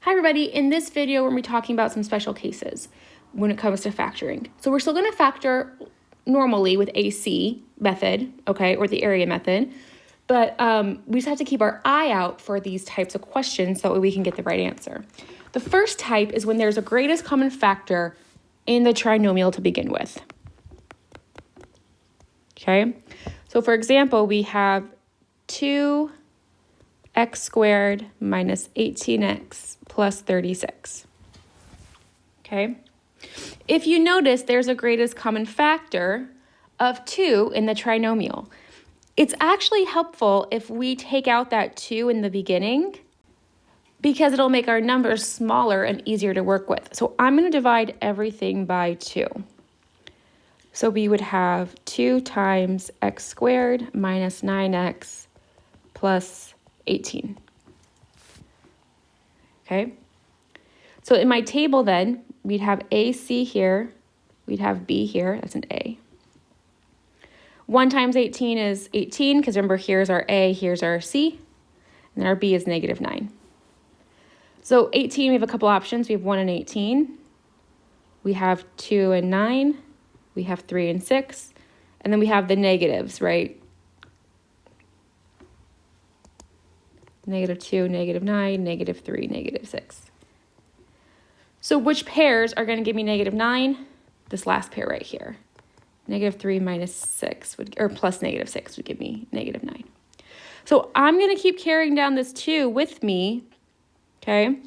Hi everybody, in this video we're going to be talking about some special cases when it comes to factoring. So we're still going to factor normally with AC method, okay, or the area method, but we just have to keep our eye out for these types of questions so that we can get the right answer. The first type is when there's a greatest common factor in the trinomial to begin with. Okay, so for example, we have 2x squared minus 18x plus 36. Okay, if you notice, there's a greatest common factor of 2 in the trinomial. It's actually helpful if we take out that 2 in the beginning because it'll make our numbers smaller and easier to work with. So I'm going to divide everything by 2. So we would have 2 times x squared minus 9x plus 18. Okay, so in my table then, we'd have AC here, we'd have B here, that's an A. 1 times 18 is 18, because remember here's our A, here's our C, and our B is negative 9. So 18, we have a couple options. We have 1 and 18. We have 2 and 9. We have 3 and 6. And then we have the negatives, right? Negative 2, negative 9, negative 3, negative 6. So which pairs are going to give me negative 9? This last pair right here. Negative 3 minus 6, or plus negative 6 would give me negative 9. So I'm going to keep carrying down this 2 with me, okay?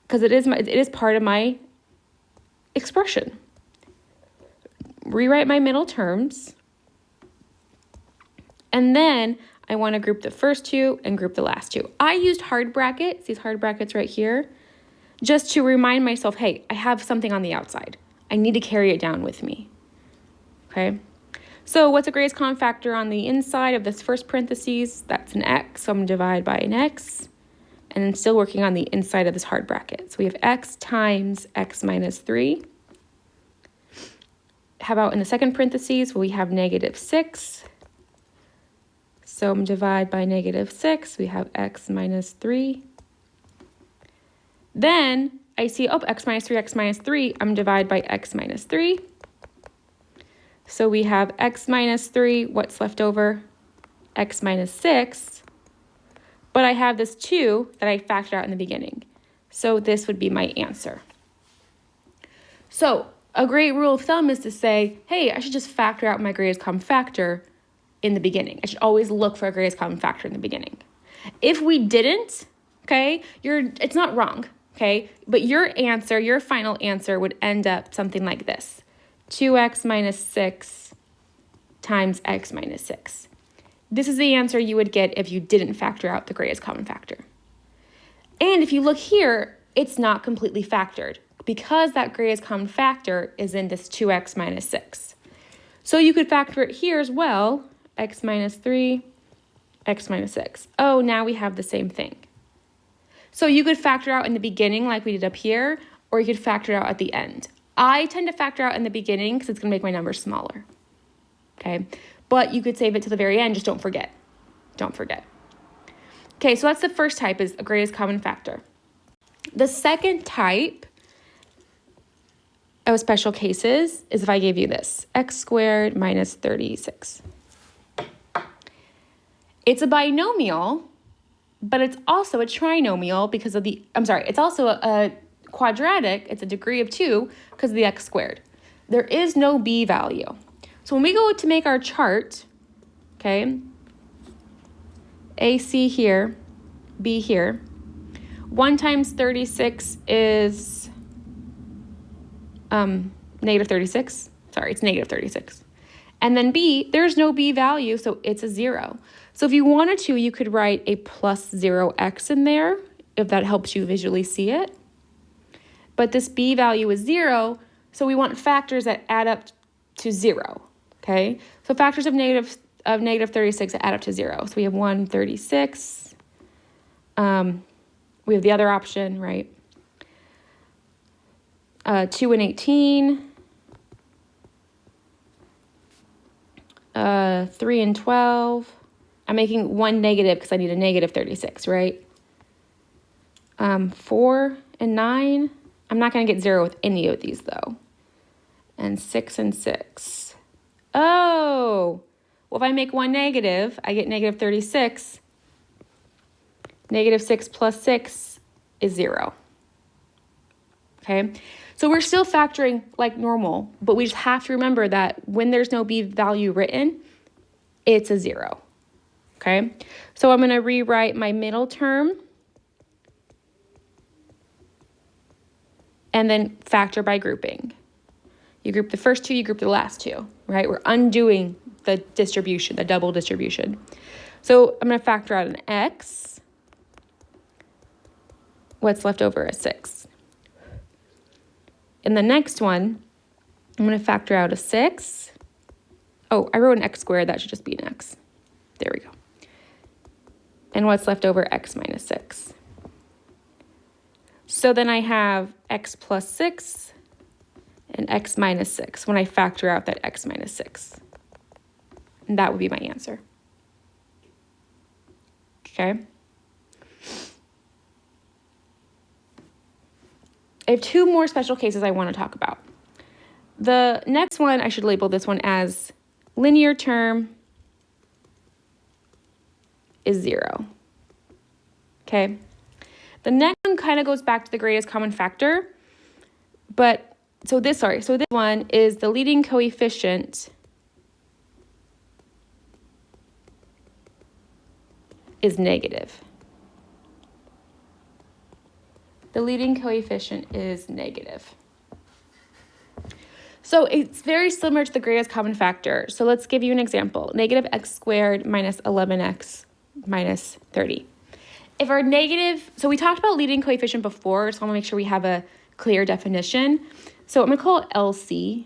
Because it is part of my expression. Rewrite my middle terms. And then I want to group the first 2 and group the last 2. I used hard brackets, these hard brackets right here, just to remind myself, hey, I have something on the outside. I need to carry it down with me, okay? So what's the greatest common factor on the inside of this first parentheses? That's an x, so I'm going to divide by an x, and then still working on the inside of this hard bracket. So we have x times x minus 3. How about in the second parentheses, we have negative 6. So I'm going to divide by negative 6. We have x minus 3. Then I see, oh, x minus 3, x minus 3. I'm going to divide by x minus 3. So we have x minus 3. What's left over? X minus 6. But I have this 2 that I factored out in the beginning. So this would be my answer. So a great rule of thumb is to say, hey, I should just factor out my greatest common factor in the beginning. I should always look for a greatest common factor in the beginning. If we didn't, okay, it's not wrong, okay, but your answer, your final answer would end up something like this. 2x minus 6 times x minus 6. This is the answer you would get if you didn't factor out the greatest common factor. And if you look here, it's not completely factored because that greatest common factor is in this 2x minus 6. So you could factor it here as well, x minus 3, x minus 6. Oh, now we have the same thing. So you could factor out in the beginning like we did up here, or you could factor out at the end. I tend to factor out in the beginning because it's going to make my numbers smaller. Okay, but you could save it to the very end. Just don't forget. Don't forget. Okay, so that's the first type, is a greatest common factor. The second type of special cases is if I gave you this, x squared minus 36. It's a binomial, but it's also a trinomial because of it's also a quadratic. It's a degree of 2 because of the x squared. There is no b value. So when we go to make our chart, okay, AC here, B here, 1 times 36 is negative 36. Sorry, it's negative 36. And then B, there's no B value, so it's a 0. So if you wanted to, you could write a plus 0x in there, if that helps you visually see it. But this B value is 0, so we want factors that add up to 0, okay? So factors of negative 36 that add up to 0. So we have 136. We have the other option, right? 2 and 18. 3 and 12. I'm making one negative because I need a negative 36, right? 4 and 9. I'm not going to get 0 with any of these, though. And 6 and 6. Oh, well, if I make one negative, I get negative 36. Negative 6 plus 6 is 0. Okay, so we're still factoring like normal, but we just have to remember that when there's no b value written, it's a 0. Okay, so I'm going to rewrite my middle term and then factor by grouping. You group the first two, you group the last two, right? We're undoing the distribution, the double distribution. So I'm going to factor out an x. What's left over is 6. In the next one, I'm going to factor out a 6. Oh, I wrote an x squared. That should just be an x. There we go. And what's left over? X minus 6. So then I have x plus 6 and x minus 6 when I factor out that x minus 6. And that would be my answer. Okay. I have two more special cases I want to talk about. The next one, I should label this one as linear term is 0. Okay. The next one kind of goes back to the greatest common factor, but this one is the leading coefficient is negative. The leading coefficient is negative. So it's very similar to the greatest common factor. So let's give you an example. Negative x squared minus 11x minus 30. If our negative, so we talked about leading coefficient before, so I want to make sure we have a clear definition. So I'm going to call it LC.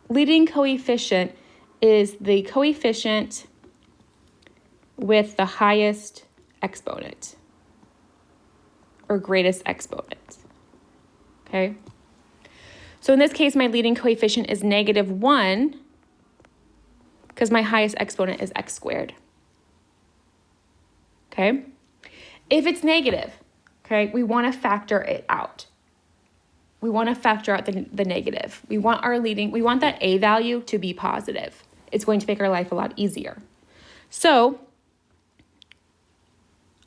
Leading coefficient is the coefficient with the highest exponent or greatest exponent. Okay? So in this case, my leading coefficient is negative 1 because my highest exponent is x squared. Okay? If it's negative, okay, we want to factor it out. We want to factor out the negative. We want that a value to be positive. It's going to make our life a lot easier. So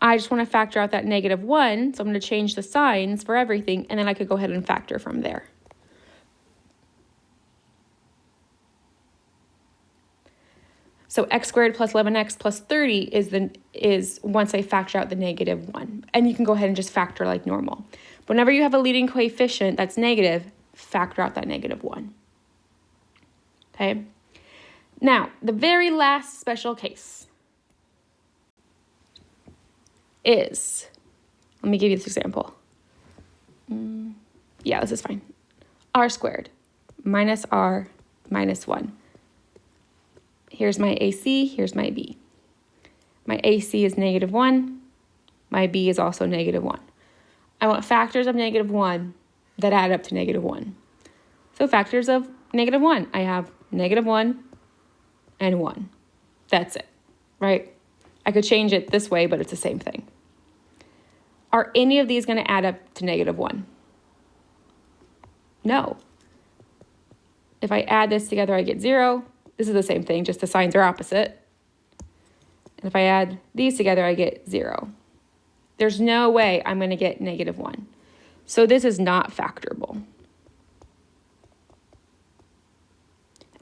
I just want to factor out that negative 1, so I'm going to change the signs for everything, and then I could go ahead and factor from there. So x squared plus 11x plus 30 is once I factor out the negative 1. And you can go ahead and just factor like normal. But whenever you have a leading coefficient that's negative, factor out that negative 1. Okay? Now, the very last special case is, let me give you this example. Yeah, this is fine. R squared minus R minus 1. Here's my AC, here's my B. My AC is negative 1. My B is also negative 1. I want factors of negative 1 that add up to negative 1. So factors of negative 1, I have negative 1 and 1. That's it, right? I could change it this way, but it's the same thing. Are any of these going to add up to negative 1? No. If I add this together, I get 0. This is the same thing, just the signs are opposite. And if I add these together, I get 0. There's no way I'm going to get negative 1. So this is not factorable.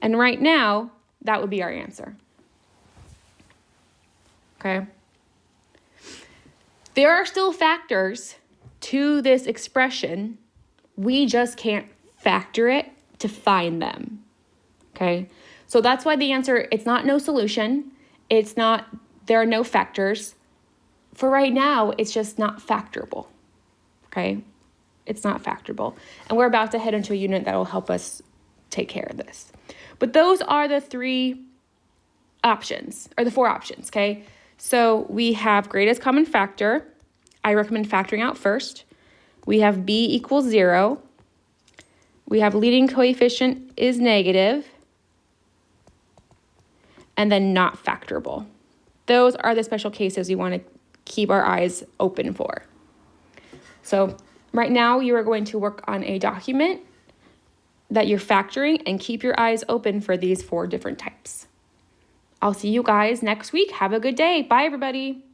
And right now, that would be our answer. Okay? There are still factors to this expression. We just can't factor it to find them. Okay? So that's why the answer, it's not no solution. It's not, there are no factors. For right now, it's just not factorable. Okay? It's not factorable. And we're about to head into a unit that will help us take care of this. But those are the 3 options, or the 4 options, okay? So we have greatest common factor. I recommend factoring out first. We have B equals 0. We have leading coefficient is negative. And then not factorable. Those are the special cases we want to keep our eyes open for. So right now you are going to work on a document that you're factoring and keep your eyes open for these 4 different types. I'll see you guys next week. Have a good day. Bye, everybody.